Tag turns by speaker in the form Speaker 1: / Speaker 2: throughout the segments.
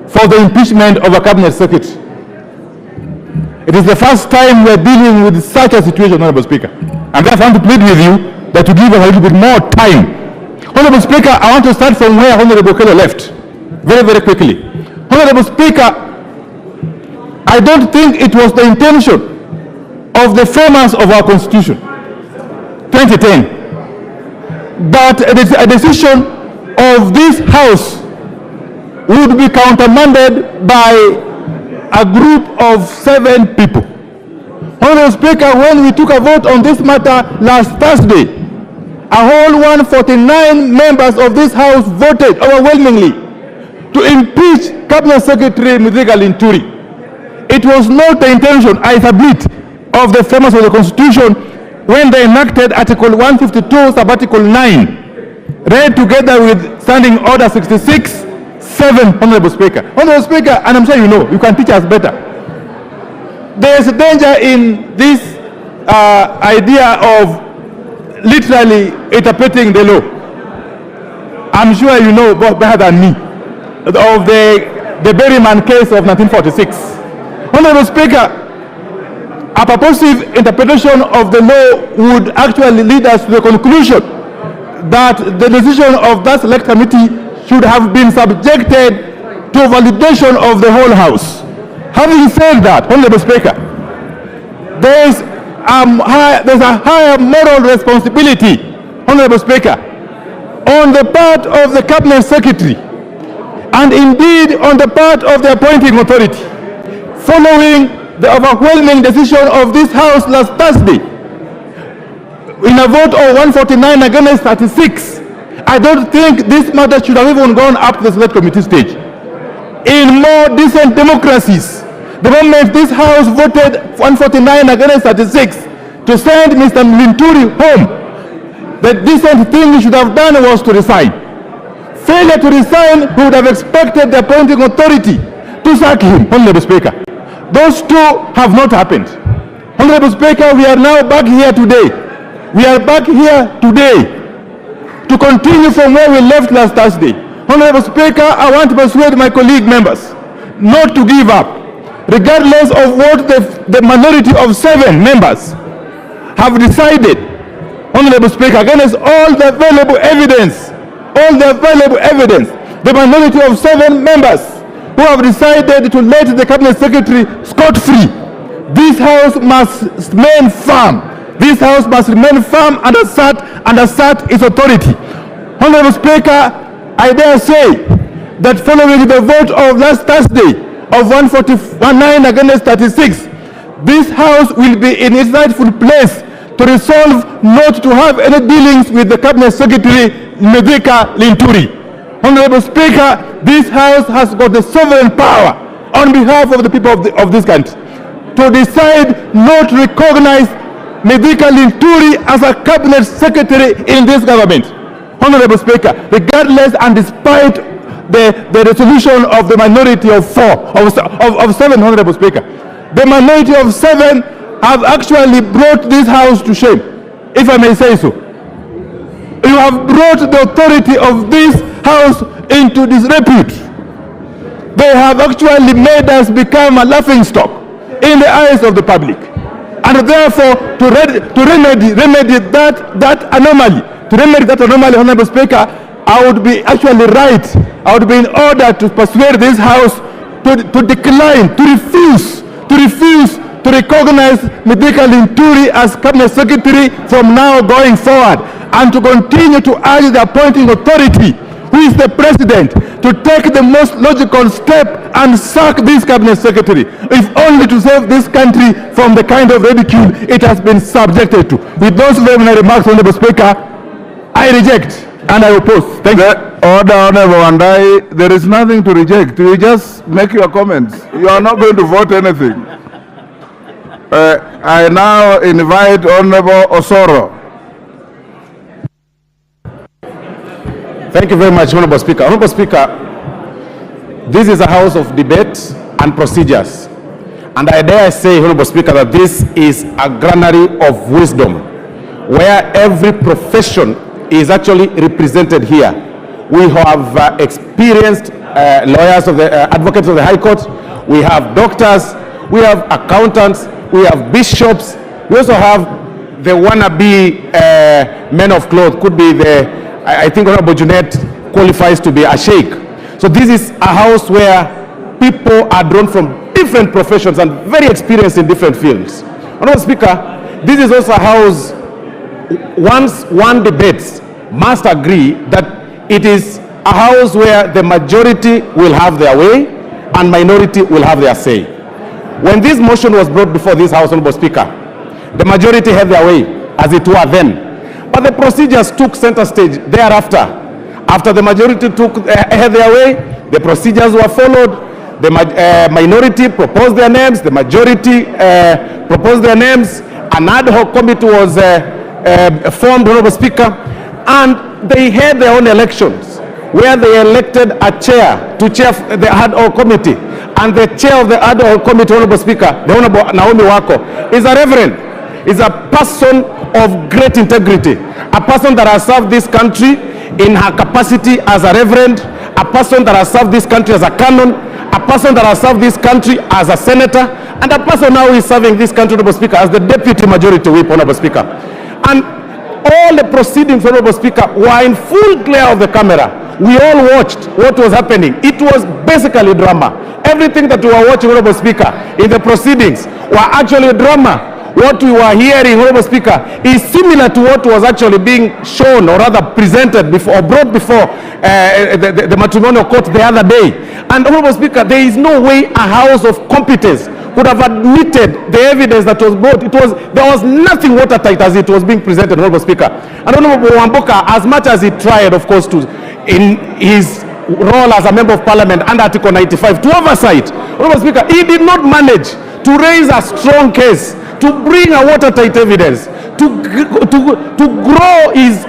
Speaker 1: for the impeachment of a cabinet secretary. It is the first time we are dealing with such a situation, Honorable Speaker. And therefore I want to plead with you that to give us a little bit more time. Honorable Speaker, I want to start from where Honorable Kelly left, very, very quickly. Honorable Speaker, I don't think it was the intention of the framers of our Constitution, 2010, that a decision of this House would be countermanded by a group of 7 people. Honorable Speaker, when we took a vote on this matter last Thursday, a whole 149 members of this House voted overwhelmingly to impeach Cabinet Secretary Linturi. It was not the intention, I submit, of the framers of the Constitution when they enacted Article 152, Sub-Article 9, read together with Standing Order 66(7), Honorable Speaker. Honorable Speaker, and I'm sure you know, you can teach us better. There is a danger in this idea of literally interpreting the law. I'm sure you know better than me of the Berryman case of 1946. Honorable Speaker, a purposive interpretation of the law would actually lead us to the conclusion that the decision of that select committee should have been subjected to validation of the whole House. Having said that, Honorable Speaker, there's a higher moral responsibility, Honorable Speaker, on the part of the Cabinet Secretary and indeed on the part of the appointing authority, following the overwhelming decision of this House last Thursday in a vote of 149 against 36. I don't think this matter should have even gone up to the select committee stage. In more decent democracies, the moment this House voted 149 against 36 to send Mr. Linturi home, the decent thing he should have done was to resign. Failure to resign, we would have expected the appointing authority to sack him, Honorable Speaker. Those two have not happened. Honorable Speaker, we are now back here today. We are back here today to continue from where we left last Thursday. Honorable Speaker, I want to persuade my colleague members not to give up, regardless of what the minority of 7 members have decided. Honorable Speaker, against all the available evidence, the minority of 7 members who have decided to let the Cabinet Secretary scot-free, this House must remain firm. This House must remain firm and assert its authority. Honorable Speaker, I dare say that following the vote of last Thursday of 149 against 36, this House will be in its rightful place to resolve not to have any dealings with the Cabinet Secretary Linturi. Honorable Speaker, this House has got the sovereign power on behalf of the people of this country to decide not to recognize Linturi as a Cabinet Secretary in this government. Honorable Speaker, regardless and despite the resolution of the minority of 7, Honorable Speaker, the minority of 7 have actually brought this House to shame, if I may say so. You have brought the authority of this House into disrepute. They have actually made us become a laughingstock in the eyes of the public. And therefore, to remedy that anomaly, Honorable Speaker, I would be actually right. I would be in order to persuade this House to decline, to refuse to recognize Linturi as Cabinet Secretary from now going forward, and to continue to urge the appointing authority, who is the President, to take the most logical step and sack this Cabinet Secretary, if only to save this country from the kind of ridicule it has been subjected to. With those preliminary remarks, Honorable Speaker, I reject and I oppose. Thank you.
Speaker 2: Order, Honorable Wandai. There is nothing to reject. You just make your comments. You are not going to vote anything. I now invite Honorable Osoro.
Speaker 1: Thank you very much, Honorable Speaker. Honorable Speaker, this is a house of debate and procedures. And I dare say, Honorable Speaker, that this is a granary of wisdom, where every profession is actually represented here. We have experienced lawyers of the advocates of the High Court, we have doctors, we have accountants, we have bishops, we also have the wannabe men of cloth. Could be I think Honorable Junet qualifies to be a sheikh. So this is a house where people are drawn from different professions and very experienced in different fields. Honorable Speaker, this is also a house, once one debates, must agree that it is a house where the majority will have their way and minority will have their say. When this motion was brought before this House, Honorable Speaker, the majority had their way, as it were then. But the procedures took center stage thereafter. After the majority had their way, the procedures were followed. The minority proposed their names, the majority proposed their names. An ad hoc committee was formed, Honorable Speaker, and they had their own elections, where they elected a chair to chair the ad hoc committee. And the chair of the ad hoc committee, Honorable Speaker, the Honorable Naomi Wako, is a reverend, is a person of great integrity, a person that has served this country in her capacity as a reverend, a person that has served this country as a canon, a person that has served this country as a senator, and a person now is serving this country, Honorable Speaker, as the deputy majority whip, Honorable Speaker. And all the proceedings, Honorable Speaker, were in full glare of the camera. We all watched what was happening. It was basically drama. Everything that we were watching, Honorable Speaker, in the proceedings were actually drama. What we were hearing, Honorable Speaker, is similar to what was actually being shown or rather presented before or brought before the matrimonial court the other day. And Honorable Speaker, there is no way a house of competence could have admitted the evidence that was brought. There was nothing watertight as it was being presented, Honorable Speaker. And Honorable Wamboka, as much as he tried, of course, in his role as a member of parliament under Article 95 to oversight, Honorable Speaker, he did not manage to raise a strong case, to bring a watertight evidence, to grow his,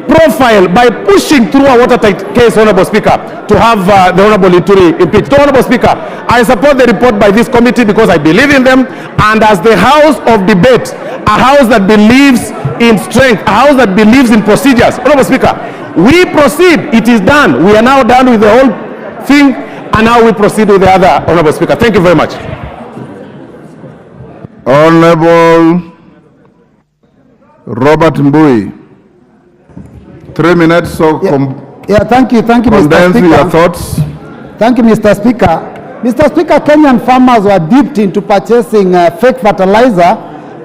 Speaker 1: profile by pushing through a watertight case, Honorable Speaker, to have the Honorable Linturi impeached. So, Honorable Speaker, I support the report by this committee because I believe in them, and as the house of debate, a house that believes in strength, a house that believes in procedures. Honorable Speaker, we proceed. It is done. We are now done with the whole thing, and now we proceed with the other, Honorable Speaker. Thank you very much.
Speaker 2: Honorable Robert Mbui, 3 minutes. So
Speaker 3: thank you, Mr. Speaker.
Speaker 2: Your thoughts.
Speaker 3: Thank you, Mr. Speaker. Mr. Speaker, Kenyan farmers were dipped into purchasing fake fertilizer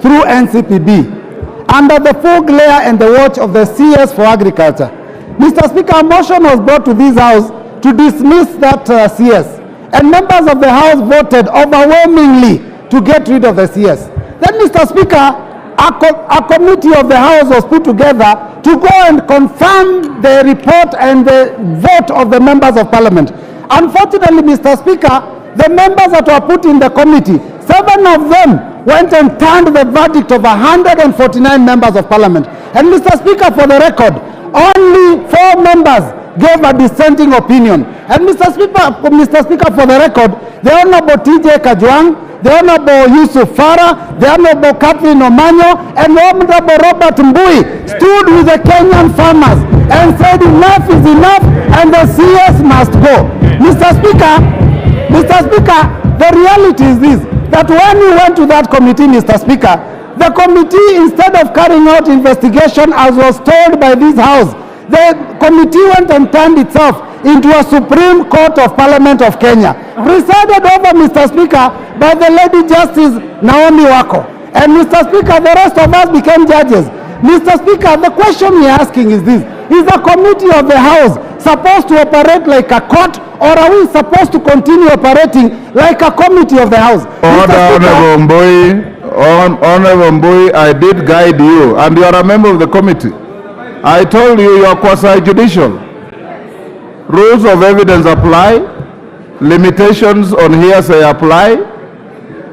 Speaker 3: through NCPB under the full glare and the watch of the CS for Agriculture. Mr. Speaker, a motion was brought to this House to dismiss that CS, and members of the House voted overwhelmingly to get rid of the CS. Then, Mr. Speaker, a committee of the House was put together to go and confirm the report and the vote of the members of Parliament. Unfortunately, Mr. Speaker, the members that were put in the committee, 7 of them went and turned the verdict of 149 members of Parliament. And Mr. Speaker, for the record, only 4 members gave a dissenting opinion. And Mr. Speaker, for the record, the Honorable TJ Kajwang, the Honorable Yusuf Farah, the Honorable Kathleen Omanyo, and the Honorable Robert Mbui stood with the Kenyan farmers and said enough is enough and the CS must go. Mr. Speaker, the reality is this, that when we went to that committee, Mr. Speaker, the committee, instead of carrying out investigation as was told by this House, the committee went and turned itself into a Supreme Court of Parliament of Kenya, presided over, Mr. Speaker, by the Lady Justice Naomi Wako. And Mr. Speaker, the rest of us became judges. Mr. Speaker, the question we're asking is this: is the committee of the House supposed to operate like a court, or are we supposed to continue operating like a committee of the House?
Speaker 2: Honorable Mbui, I did guide you, and you are a member of the committee. I told you are quasi-judicial. Rules of evidence apply, limitations on hearsay apply,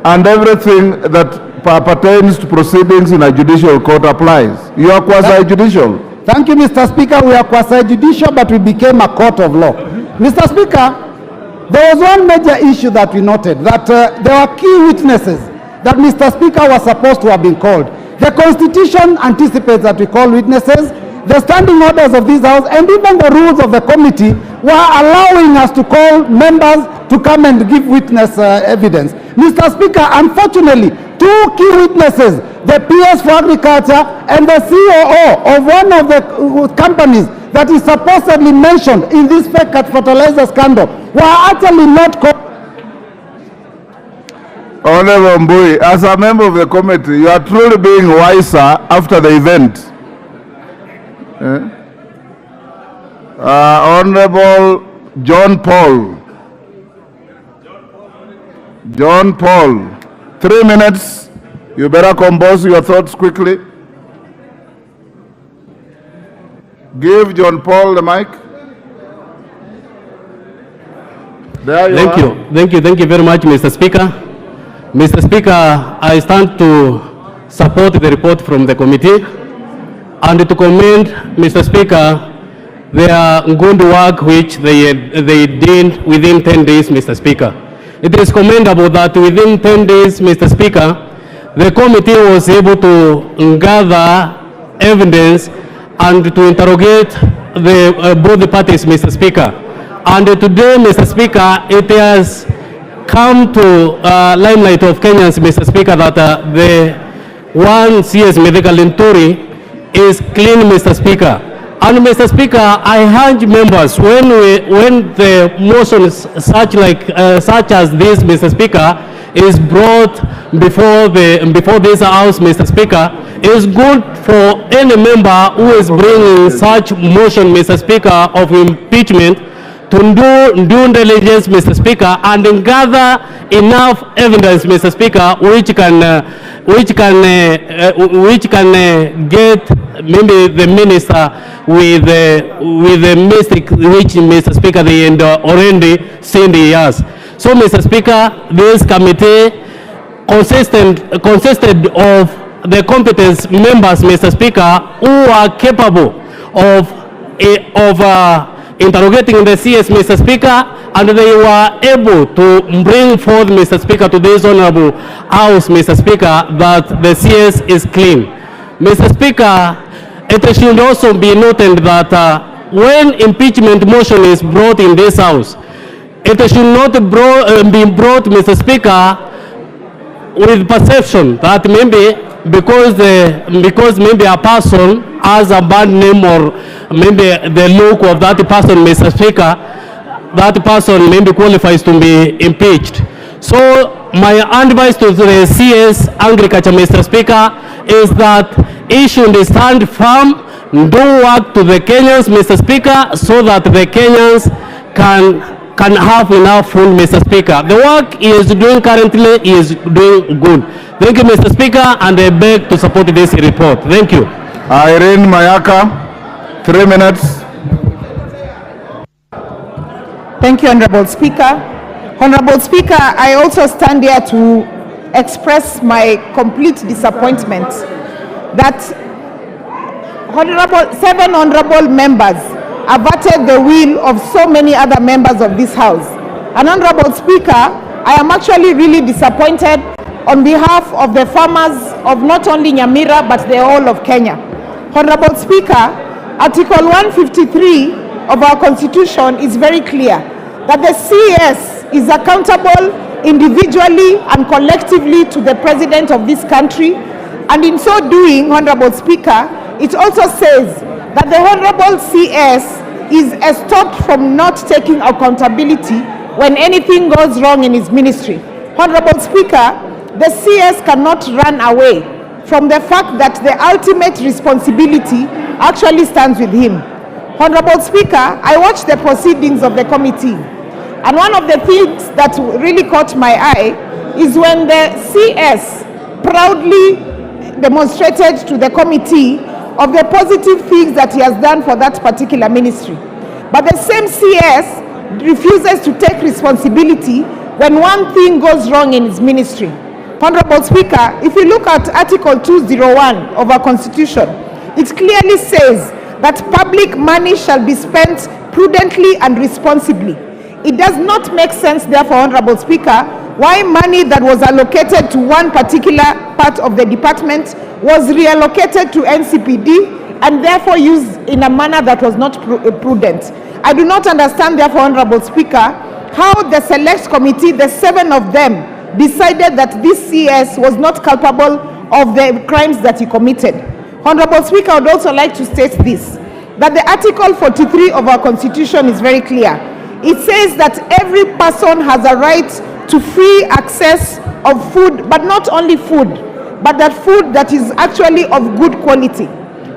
Speaker 2: and everything that pertains to proceedings in a judicial court applies. You are quasi-judicial.
Speaker 3: Thank you, Mr. Speaker. We are quasi-judicial, but we became a court of law. Mr. Speaker, there was one major issue that we noted, that there were key witnesses that Mr. Speaker was supposed to have been called. The Constitution anticipates that we call witnesses. The standing orders of this House and even the rules of the committee were allowing us to call members to come and give witness evidence. Mr. Speaker, unfortunately, two key witnesses, the PS for Agriculture and the COO of one of the companies that is supposedly mentioned in this fake fertilizer scandal, were actually not called.
Speaker 2: Honorable Mbui, as a member of the committee, you are truly being wiser after the event. Honorable John Paul. John Paul, 3 minutes. You better compose your thoughts quickly. Give John Paul the mic. There you are.
Speaker 4: Thank you very much, Mr. Speaker. Mr. Speaker, I stand to support the report from the committee and to commend, Mr. Speaker, their good work which they did within 10 days, Mr. Speaker. It is commendable that within 10 days, Mr. Speaker, the committee was able to gather evidence and to interrogate both the parties, Mr. Speaker. And today, Mr. Speaker, it has come to limelight of Kenyans, Mr. Speaker, that the one CS medical Linturi is clean, Mr. Speaker. And Mr. Speaker, I urge members, when the motions such as this, Mr. Speaker, is brought before this House, Mr. Speaker, it's good for any member who is bringing such motion, Mr. Speaker, of impeachment to do due diligence, Mr. Speaker, and gather enough evidence, Mr. Speaker, which can get maybe the minister with the mistake which, Mr. Speaker, they already seen the years. So, Mr. Speaker, this committee consisted of the competent members, Mr. Speaker, who are capable of interrogating the CS, Mr. Speaker, and they were able to bring forth, Mr. Speaker, to this honorable House, Mr. Speaker, that the CS is clean. Mr. Speaker, it should also be noted that when impeachment motion is brought in this House, it should not be brought, Mr. Speaker, with perception that maybe because maybe a person has a bad name or maybe the look of that person, Mr. Speaker, that person maybe qualifies to be impeached. So my advice to the CS Agriculture, Mr. Speaker, is that he should stand firm, do work to the Kenyans, Mr. Speaker, so that the Kenyans can have enough food, Mr. Speaker. The work he is doing currently is doing good. Thank you, Mr. Speaker, and I beg to support this report. Thank you.
Speaker 2: Irene Mayaka, 3 minutes.
Speaker 5: Thank you, Honorable Speaker. Honorable Speaker, I also stand here to express my complete disappointment that seven honorable members averted the will of so many other members of this House. And Honorable Speaker, I am actually really disappointed on behalf of the farmers of not only Nyamira but the whole of Kenya. Honorable Speaker, Article 153 of our Constitution is very clear that the CS is accountable individually and collectively to the President of this country, and in so doing, Honorable Speaker, it also says that the Honorable CS is stopped from not taking accountability when anything goes wrong in his ministry. Honorable Speaker, the CS cannot run away from the fact that the ultimate responsibility actually stands with him. Honorable Speaker, I watched the proceedings of the committee, and one of the things that really caught my eye is when the CS proudly demonstrated to the committee of the positive things that he has done for that particular ministry. But the same CS refuses to take responsibility when one thing goes wrong in his ministry. Honorable Speaker, if you look at Article 201 of our Constitution, it clearly says that public money shall be spent prudently and responsibly. It does not make sense, therefore, Honorable Speaker, why money that was allocated to one particular part of the department was reallocated to NCPD and therefore used in a manner that was not prudent. I do not understand, therefore, Honorable Speaker, how the select committee, the 7 of them, decided that this CS was not culpable of the crimes that he committed. Honorable Speaker, I would also like to state this, that the Article 43 of our Constitution is very clear. It says that every person has a right to free access of food, but not only food, but that food that is actually of good quality.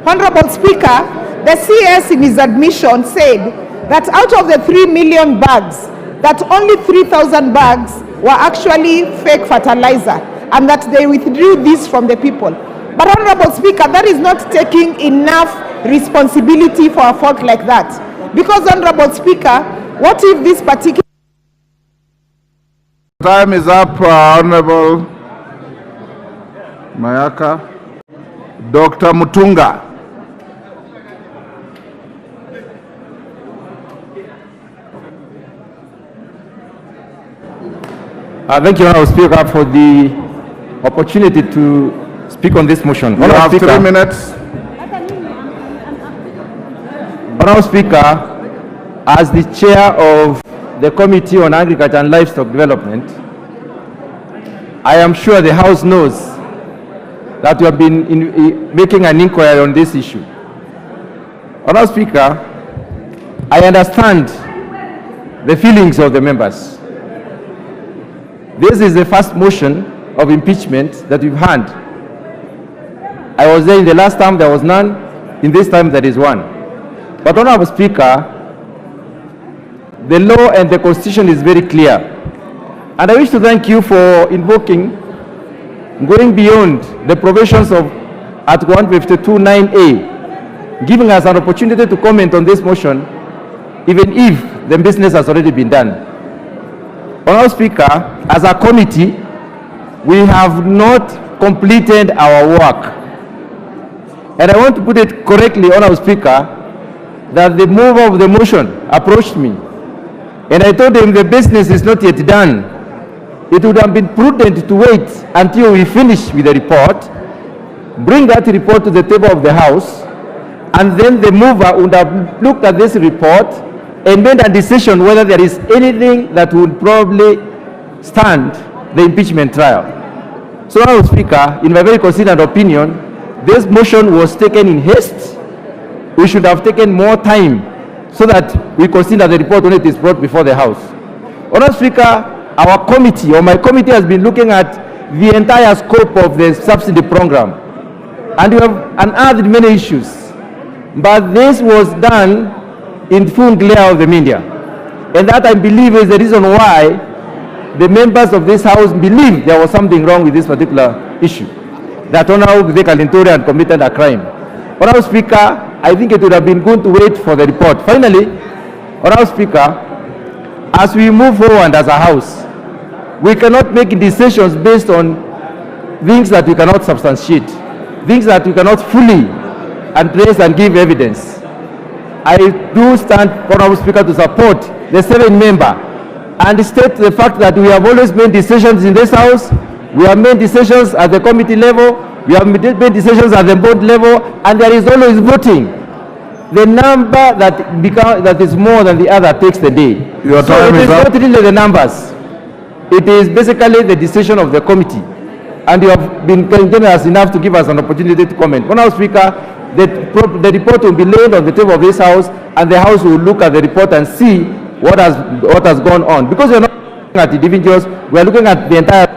Speaker 5: Honorable Speaker, the CS in his admission said that out of the 3 million bags, that only 3,000 bags were actually fake fertilizer, and that they withdrew this from the people. But Honorable Speaker, that is not taking enough responsibility for a fault like that. Because Honorable Speaker, what if this particular...
Speaker 2: Time is up, Honorable Mayaka. Dr. Mutunga.
Speaker 6: Thank you, Honorable Speaker, for the opportunity to speak on this motion.
Speaker 2: You have
Speaker 6: Speaker,
Speaker 2: 3 minutes.
Speaker 6: Honorable Speaker, as the chair of the Committee on Agriculture and Livestock Development, I am sure the House knows that we have been making an inquiry on this issue. Honorable Speaker, I understand the feelings of the members. This is the first motion of impeachment that we've had. I was there in the last time, there was none. In this time, there is one. But Honorable Speaker, the law and the Constitution is very clear. And I wish to thank you for invoking, going beyond the provisions of Article 152(9)(a), giving us an opportunity to comment on this motion, even if the business has already been done. Honorable Speaker, as a committee, we have not completed our work. And I want to put it correctly, Honorable Speaker, that the mover of the motion approached me, and I told him the business is not yet done. It would have been prudent to wait until we finish with the report, bring that report to the table of the House, and then the mover would have looked at this report and made a decision whether there is anything that would probably stand the impeachment trial. So, Honorable Speaker, in my very considered opinion, this motion was taken in haste. We should have taken more time so that we consider the report when it is brought before the House. Honorable Speaker, our committee, or my committee, has been looking at the entire scope of the subsidy program, and we have unearthed many issues. But this was done in full glare of the media. And that, I believe, is the reason why the members of this House believe there was something wrong with this particular issue, that Honorable Linturi had committed a crime. Honorable Speaker, I think it would have been good to wait for the report. Finally, Honorable Speaker, as we move forward as a House, we cannot make decisions based on things that we cannot substantiate, things that we cannot fully address and give evidence. I do stand, Honorable Speaker, to support the 7 member and state the fact that we have always made decisions in this House. We have made decisions at the committee level, we have made decisions at the board level, and there is always voting. The number that is more than the other takes the day.
Speaker 2: Your time is up.
Speaker 6: Not really the numbers. It is basically the decision of the committee. And you have been generous enough to give us an opportunity to comment. Honorable Speaker, the report will be laid on the table of this House, and the House will look at the report and see what has gone on. Because we are not looking at individuals, we are looking at the entire...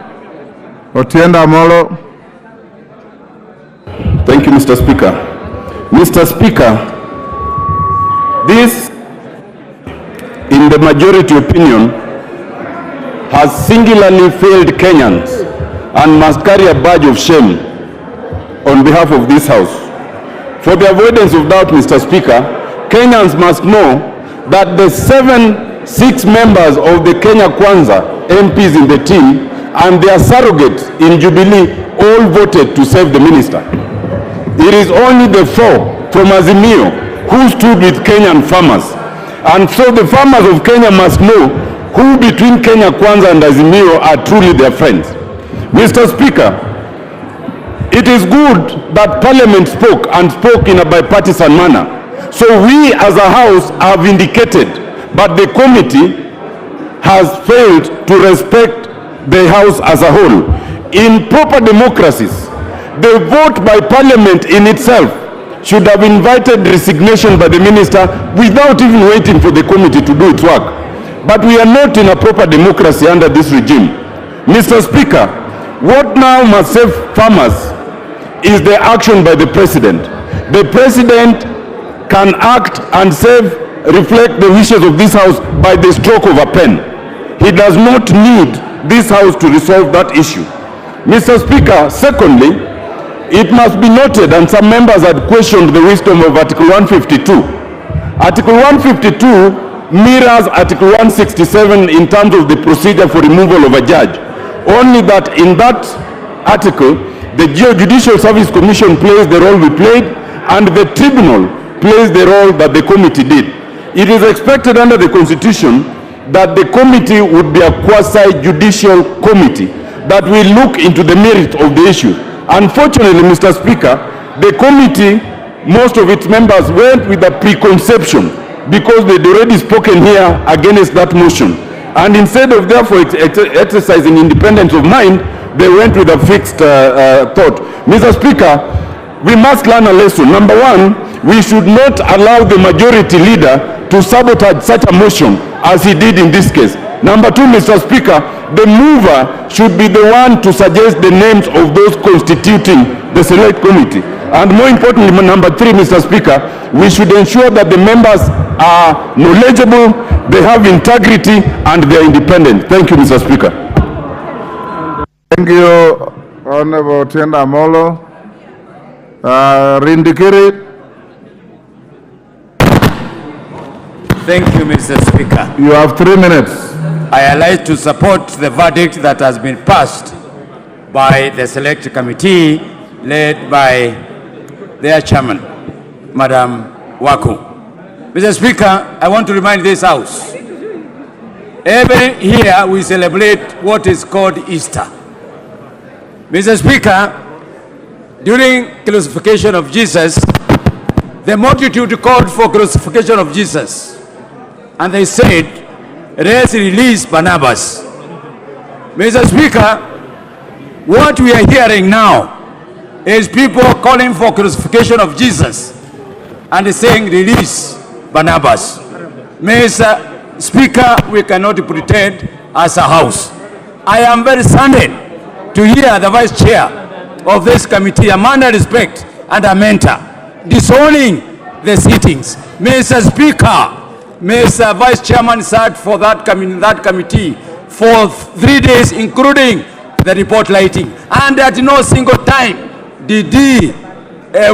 Speaker 2: Otienda Molo.
Speaker 7: Thank you, Mr. Speaker. Mr. Speaker, this, in the majority opinion, has singularly failed Kenyans and must carry a badge of shame on behalf of this House. For the avoidance of doubt, Mr. Speaker, Kenyans must know that the 6 members of the Kenya Kwanza MPs in the team and their surrogates in Jubilee all voted to save the minister. It is only the 4 from Azimio who stood with Kenyan farmers. And so the farmers of Kenya must know who between Kenya Kwanza and Azimio are truly their friends. Mr. Speaker, it is good that Parliament spoke and spoke in a bipartisan manner. So we as a house are vindicated, but the committee has failed to respect the house as a whole. In proper democracies, the vote by parliament in itself should have invited resignation by the minister without even waiting for the committee to do its work. But we are not in a proper democracy under this regime. Mr. Speaker, what now must save farmers is the action by the president. The president can act and reflect the wishes of this house by the stroke of a pen. He does not need this house to resolve that issue. Mr. Speaker, secondly, it must be noted, and some members had questioned the wisdom of Article 152. Article 152 mirrors Article 167 in terms of the procedure for removal of a judge. Only that in that article, the Judicial Service Commission plays the role we played, and the tribunal plays the role that the committee did. It is expected under the Constitution that the committee would be a quasi-judicial committee that will look into the merit of the issue. Unfortunately, Mr. Speaker, the committee, most of its members went with a preconception because they'd already spoken here against that motion. And instead of therefore exercising independence of mind, they went with a fixed thought. Mr. Speaker, we must learn a lesson. Number one, we should not allow the majority leader to sabotage such a motion as he did in this case. Number two, Mr. Speaker, the mover should be the one to suggest the names of those constituting the select committee. And more importantly, number three, Mr. Speaker, we should ensure that the members are knowledgeable, they have integrity, and they are independent. Thank you, Mr. Speaker.
Speaker 2: Thank you, Honorable Tienda Molo. Rindikiri.
Speaker 8: Thank you, Mr. Speaker.
Speaker 2: You have 3 minutes.
Speaker 8: I like to support the verdict that has been passed by the Select Committee led by their chairman, Madam Waku. Mr. Speaker, I want to remind this House, every year we celebrate what is called Easter. Mr. Speaker, during crucifixion of Jesus, the multitude called for crucifixion of Jesus, and they said, let's release Barnabas. Mr. Speaker, what we are hearing now is people calling for crucifixion of Jesus and saying release Barnabas. Mr. Speaker, we cannot pretend as a house. I am very saddened to hear the Vice Chair of this committee, a man of respect and a mentor, disowning the sittings. Mr. Speaker, Mr. Vice Chairman sat for that committee for 3 days, including the report lighting, and at no single time did he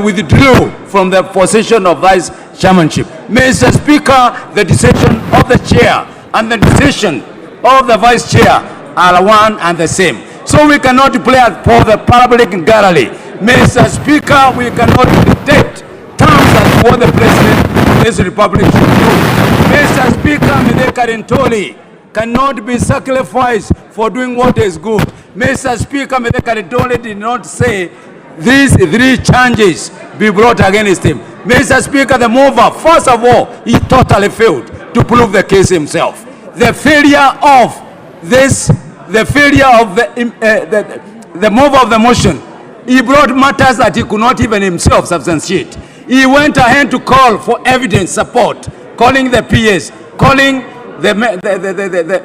Speaker 8: withdraw from the position of Vice Chairmanship. Mr. Speaker, the decision of the Chair and the decision of the Vice Chair are one and the same. So we cannot play for the public gallery. Mr. Speaker, we cannot dictate terms as what the President of this Republic should do. Mr. Speaker, Mr. Karintoli cannot be sacrificed for doing what is good. Mr. Speaker, Mr. Karintoli did not say these 3 charges be brought against him. Mr. Speaker, the mover, first of all, he totally failed to prove the case himself. The failure of this, the failure of the mover of the motion, he brought matters that he could not even himself substantiate. He went ahead to call for evidence support, calling the PS, calling the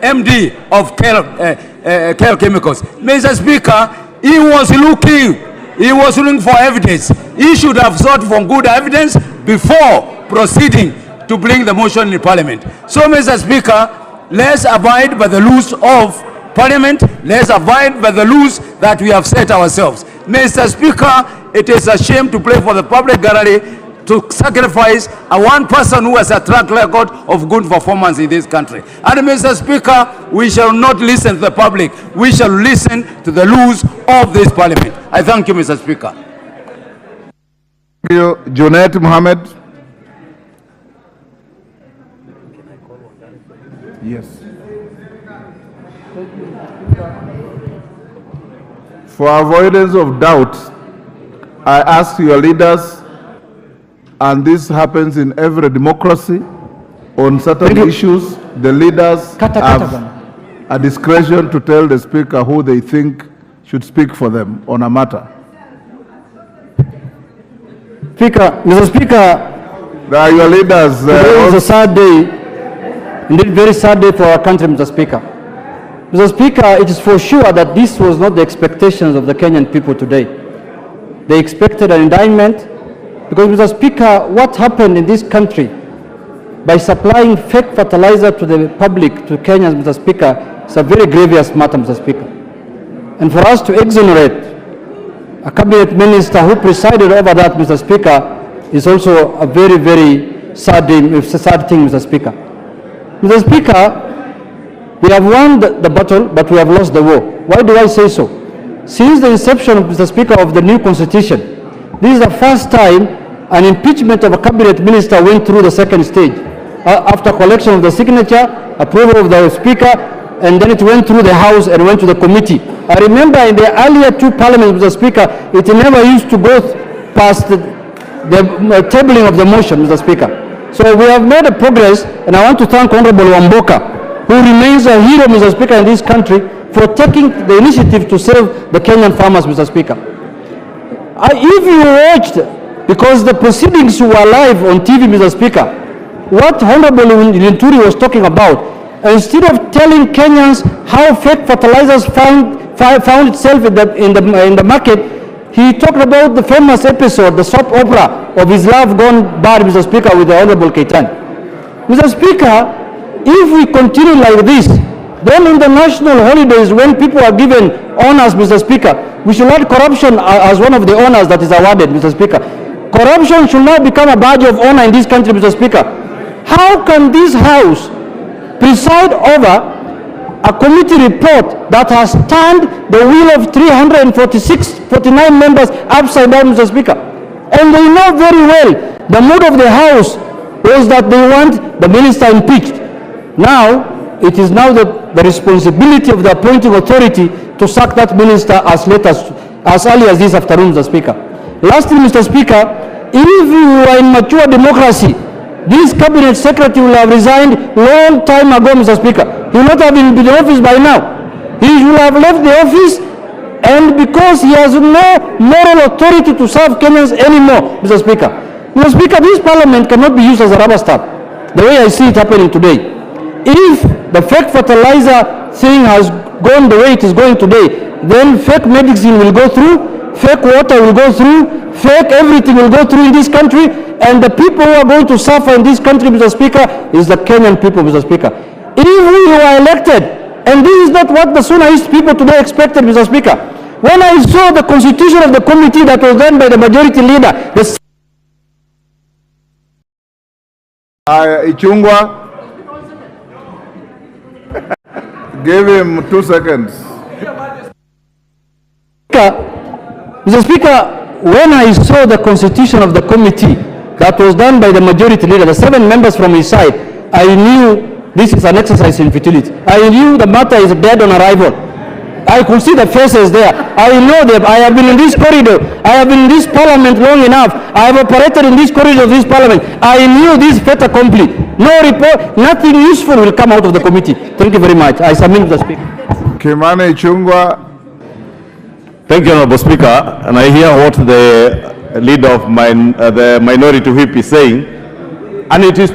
Speaker 8: MD of Care Chemicals. Mr. Speaker, he was looking for evidence. He should have sought for good evidence before proceeding to bring the motion in Parliament. So, Mr. Speaker, let's abide by the rules of Parliament. Let's abide by the rules that we have set ourselves. Mr. Speaker, it is a shame to play for the public gallery, to sacrifice one person who has a track record of good performance in this country. And Mr. Speaker, we shall not listen to the public. We shall listen to the rules of this Parliament. I thank you, Mr. Speaker.
Speaker 2: Thank you. Junaid Mohammed. Yes. For avoidance of doubt, I ask your leaders and this happens in every democracy. On certain issues, the leaders have a discretion to tell the speaker who they think should speak for them on a matter.
Speaker 9: Speaker, Mr. Speaker,
Speaker 2: Your leaders.
Speaker 9: Today is a sad day, indeed very sad day for our country, Mr. Speaker. Mr. Speaker, it is for sure that this was not the expectations of the Kenyan people today. They expected an indictment because, Mr. Speaker, what happened in this country by supplying fake fertilizer to the public, to Kenyans, Mr. Speaker, is a very grievous matter, Mr. Speaker. And for us to exonerate a cabinet minister who presided over that, Mr. Speaker, is also a very, very sad thing, Mr. Speaker. Mr. Speaker, we have won the battle, but we have lost the war. Why do I say so? Since the inception, Mr. Speaker, of the new constitution, this is the first time an impeachment of a cabinet minister went through the second stage. After collection of the signature, approval of the speaker, and then it went through the House and went to the committee. I remember in the earlier two parliaments, Mr. Speaker, it never used to go past the tabling of the motion, Mr. Speaker. So we have made a progress, and I want to thank Honorable Wamboka, who remains a hero, Mr. Speaker, in this country, for taking the initiative to save the Kenyan farmers, Mr. Speaker. If you watched, because the proceedings were live on TV, Mr. Speaker, what Honorable Linturi was talking about, instead of telling Kenyans how fake fertilizers found itself in the market, he talked about the famous episode, the soap opera of his love gone bad, Mr. Speaker, with the Honorable Ketan. Mr. Speaker, if we continue like this, then in the national holidays, when people are given honors, Mr. Speaker, we should not corruption as one of the honors that is awarded, Mr. Speaker. Corruption should not become a badge of honor in this country, Mr. Speaker. How can this House preside over a committee report that has turned the wheel of 49 members upside down, Mr. Speaker? And they know very well the mood of the House was that they want the minister impeached. Now, it is now the responsibility of the appointing authority to sack that minister as early as this afternoon, Mr. Speaker. Lastly, Mr. Speaker, if we were in mature democracy, this cabinet secretary will have resigned long time ago, Mr. Speaker. He will not have been in the office by now. He will have left the office, and because he has no moral authority to serve Kenyans anymore, Mr. Speaker. Mr. Speaker, this parliament cannot be used as a rubber stamp, the way I see it happening today. If the fake fertilizer thing has gone the way it is going today, then fake medicine will go through, fake water will go through, fake everything will go through in this country, and the people who are going to suffer in this country, Mr. Speaker, is the Kenyan people, Mr. Speaker. If we were elected, and this is not what the Sunnaist people today expected, Mr. Speaker. When I saw the constitution of the committee that was done by the majority leader,
Speaker 2: Ichungwa, give him 2 seconds.
Speaker 9: Mr. Speaker, when I saw the constitution of the committee that was done by the majority leader, the 7 members from his side, I knew this is an exercise in futility. I knew the matter is dead on arrival. I could see the faces there. I know them. I have been in this corridor. I have been in this parliament long enough. I have operated in this corridor of this parliament. I knew this fait accompli. No report, nothing useful will come out of the committee. Thank you very much. I submit the speaker.
Speaker 2: Kimani Ichungwa.
Speaker 7: Thank you, Honorable Speaker. And I hear what the leader of the minority whip is saying. And it is true.